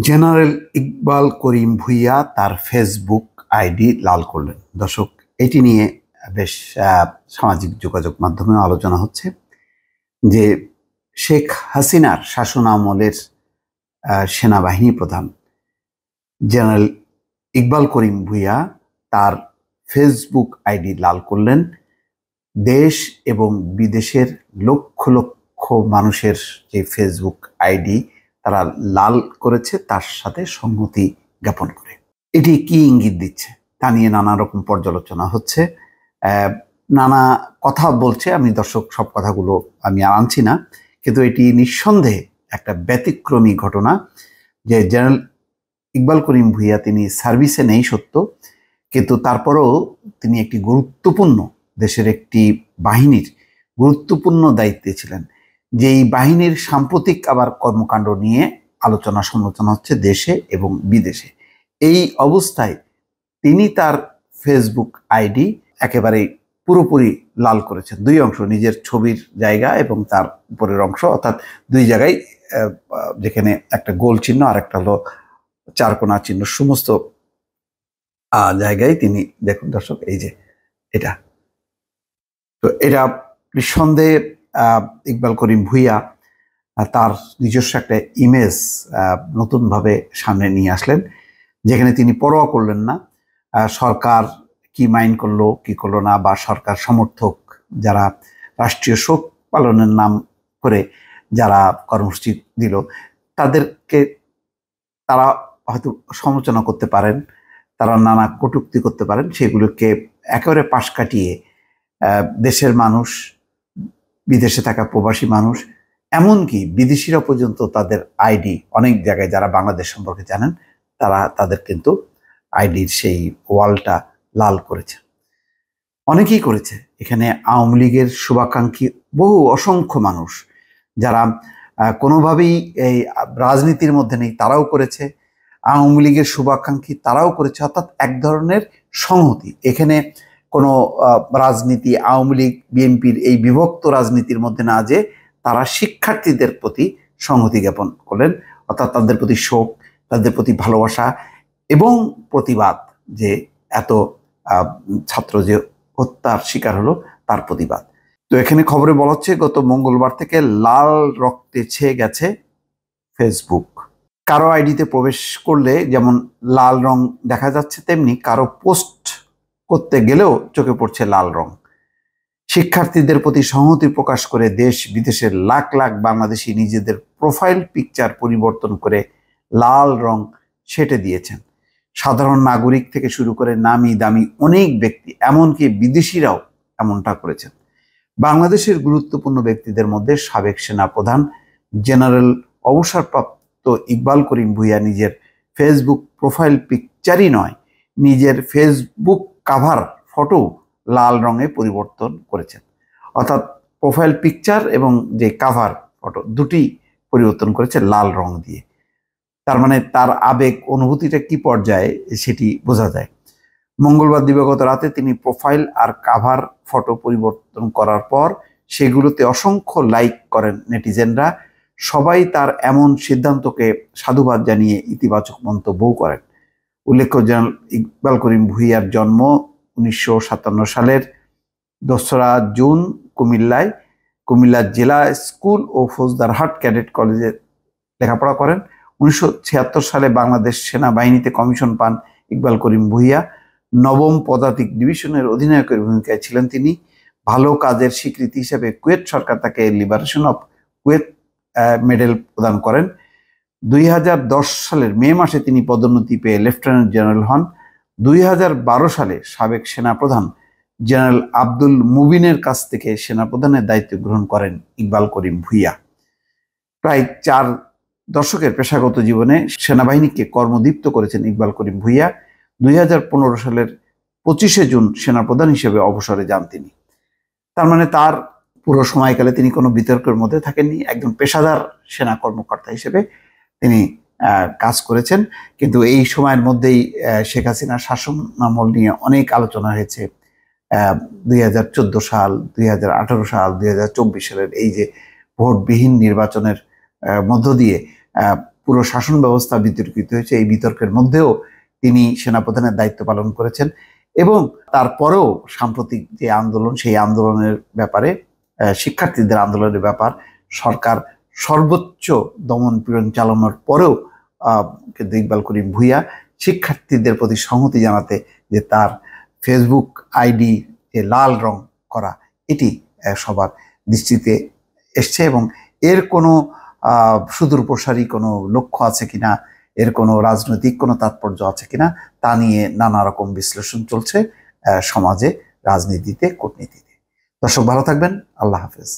General Iqbal করিম ভূঁইয়া তার Facebook ID লাল করলেন। দর্শক, এটি নিয়ে বেশ সামাজিক যোগাযোগ মাধ্যমেও আলোচনা হচ্ছে যে শেখ হাসিনার শাসন আমলের সেনাবাহিনী প্রধান জেনারেল ইকবাল করিম ভূঁইয়া তার ফেসবুক আইডি লাল করলেন। দেশ এবং বিদেশের লক্ষ লক্ষ মানুষের যে ফেসবুক আইডি তারা লাল করেছে, তার সাথে সংহতি জ্ঞাপন করে। এটি কি ইঙ্গিত দিচ্ছে তা নিয়ে নানা রকম পর্যালোচনা হচ্ছে, নানা কথা বলছে। আমি দর্শক সব কথাগুলো আমি আনছি না, কিন্তু এটি নিঃসন্দেহে একটা ব্যতিক্রমী ঘটনা যে জেনারেল ইকবাল করিম ভূঁইয়া তিনি সার্ভিসে নেই সত্য, কিন্তু তারপরেও তিনি একটি গুরুত্বপূর্ণ দেশের একটি বাহিনীর গুরুত্বপূর্ণ দায়িত্বে ছিলেন, যেই বাহিনীর সাম্প্রতিক আবার কর্মকাণ্ড নিয়ে আলোচনা সমালোচনা হচ্ছে দেশে এবং বিদেশে। এই অবস্থায় তিনি তার ফেসবুক আইডি একেবারে পুরোপুরি লাল করেছেন। দুই অংশ, নিজের ছবির জায়গা এবং তার উপরের অংশ, অর্থাৎ দুই জায়গায় যেখানে একটা গোল চিহ্ন আর একটা হলো চারকোনা চিহ্ন, সমস্ত জায়গায় তিনি দেখুন দর্শক, এই যে এটা, তো এটা নিঃসন্দেহে ইকবাল করিম ভূঁইয়া তার নিজস্ব একটা ইমেজ নতুনভাবে সামনে নিয়ে আসলেন, যেখানে তিনি পরোয়া করলেন না সরকার কি মাইন্ড করলো কি করলো না, বা সরকার সমর্থক যারা রাষ্ট্রীয় শোক পালনের নাম করে যারা কর্মসূচি দিল তাদেরকে তারা হয়তো সমালোচনা করতে পারেন, তারা নানা কটূক্তি করতে পারেন, সেগুলোকে একেবারে পাশ কাটিয়ে দেশের মানুষ, বিদেশে থাকা প্রবাসী মানুষ, এমনকি বিদেশিরা পর্যন্ত তাদের আইডি অনেক জায়গায় যারা বাংলাদেশ সম্পর্কে জানেন তারা তাদের কিন্তু আইডির সেই ওয়ালটা লাল করেছে। অনেকেই করেছে, এখানে আওয়ামী লীগের শুভাকাঙ্ক্ষী বহু অসংখ্য মানুষ যারা কোনোভাবেই এই রাজনীতির মধ্যে নেই তারাও করেছে, আওয়ামী লীগের শুভাকাঙ্ক্ষী তারাও করেছে, অর্থাৎ এক ধরনের সংহতি। এখানে কোনো রাজনীতি আওয়ামী লীগ বিএনপির এই বিভক্ত রাজনীতির মধ্যে না, যে তারা শিক্ষার্থীদের প্রতি সংহতি জ্ঞাপন করলেন, অর্থাৎ তাদের প্রতি শোক, তাদের প্রতি ভালোবাসা এবং প্রতিবাদ, যে এত ছাত্র যে হত্যার শিকার হলো তার প্রতিবাদ। তো এখানে খবরে বলা হচ্ছে গত মঙ্গলবার থেকে লাল রক্তে ছেয়ে গেছে ফেসবুক। কারো আইডিতে প্রবেশ করলে যেমন লাল রং দেখা যাচ্ছে, তেমনি কারো পোস্ট করতে গেলেও চোখে পড়ছে লাল রং। শিক্ষার্থীদের প্রতি সংহতি প্রকাশ করে দেশ বিদেশের লাখ লাখ বাংলাদেশি নিজেদের প্রোফাইল পিকচার পরিবর্তন করে লাল রং ছেটে দিয়েছেন। সাধারণ নাগরিক থেকে শুরু করে নামি দামি অনেক ব্যক্তি, এমনকি বিদেশিরাও এমনটা করেছেন। বাংলাদেশের গুরুত্বপূর্ণ ব্যক্তিদের মধ্যে সাবেক সেনাপ্রধান জেনারেল অবসরপ্রাপ্ত ইকবাল করিম ভূঁইয়া নিজের ফেসবুক প্রোফাইল পিকচারই নয়, নিজের ফেসবুক কাভার ফটো লাল রঙে পরিবর্তন করেছেন। অর্থাৎ প্রোফাইল পিকচার এবং যে কাভার ফটো দুটি পরিবর্তন করেছে লাল রং দিয়ে। তার মানে তার আবেগ অনুভূতিটা কি পর্যায়ে সেটি বোঝা যায়। মঙ্গলবার দিবাগত রাতে তিনি প্রোফাইল আর কাভার ফটো পরিবর্তন করার পর সেগুলোতে অসংখ্য লাইক করেন নেটিজেনরা। সবাই তার এমন সিদ্ধান্তকে সাধুবাদ জানিয়ে ইতিবাচক মন্তব্যও করেন। উল্লেখ্য, জেনারেল ইকবাল করিম ভূঁইয়ার জন্ম 1957 সালের 2রা জুন কুমিল্লা জেলা স্কুল ও ফৌজদারহাট ক্যাডেট কলেজে লেখাপড়া করেন। 1976 সালে বাংলাদেশ সেনাবাহিনীতে কমিশন পান ইকবাল করিম ভূঁইয়া। 9ম পদাতিক ডিভিশনের অধিনায়কের ভূমিকায় ছিলেন তিনি। ভালো কাজের স্বীকৃতি হিসেবে কুয়েত সরকার তাকে লিবারেশন অফ কুয়েত মেডেল প্রদান করেন। 2010 সালের মে মাসে তিনি পদোন্নতি পেয়ে লেফটেন্যান্ট জেনারেল হন। 2012 সালে সাবেক সেনাপ্রধান জেনারেল আব্দুল মুবিনের কাছ থেকে সেনাপ্রধানের দায়িত্ব গ্রহণ করেন ইকবাল করিম ভূঁইয়া। প্রায় 4 দশকের পেশাগত জীবনে সেনাবাহিনীকে কর্মদীপ্ত করেছেন ইকবাল করিম ভূঁইয়া। 2015 সালের 25শে জুন সেনাপ্রধান হিসেবে অবসরে যান তিনি। তার মানে তার পুরো সময়কালে তিনি কোনো বিতর্কের মধ্যে থাকেননি, একজন পেশাদার সেনা কর্মকর্তা হিসেবে তিনি কাজ করেছেন। কিন্তু এই সময়ের মধ্যেই শেখ হাসিনার শাসন আমল নিয়ে অনেক আলোচনা হয়েছে। 2014 সাল, 2018 সাল, 2024 সালের এই যে ভোটবিহীন নির্বাচনের মধ্য দিয়ে পুরো শাসন ব্যবস্থা বিতর্কিত হয়েছে। এই বিতর্কের মধ্যেও তিনি সেনাপ্রধানের দায়িত্ব পালন করেছেন এবং তারপরেও সাম্প্রতিক যে আন্দোলন, সেই আন্দোলনের ব্যাপারে, শিক্ষার্থীদের আন্দোলনের ব্যাপার সরকার সর্বোচ্চ দমন পীড়ন চালানোর পরেও কিন্তু ইকবাল করিম ভূঁইয়া শিক্ষার্থীদের প্রতি সংহতি জানাতে যে তার ফেসবুক আইডি যে লাল রং করা, এটি সবার দৃষ্টিতে এসছে এবং এর কোনো সুদূর প্রসারী কোনো লক্ষ্য আছে কিনা, এর কোনো রাজনৈতিক কোনো তাৎপর্য আছে কিনা, তা নিয়ে নানা রকম বিশ্লেষণ চলছে সমাজে, রাজনীতিতে, কূটনীতিতে। দর্শক ভালো থাকবেন, আল্লাহ হাফেজ।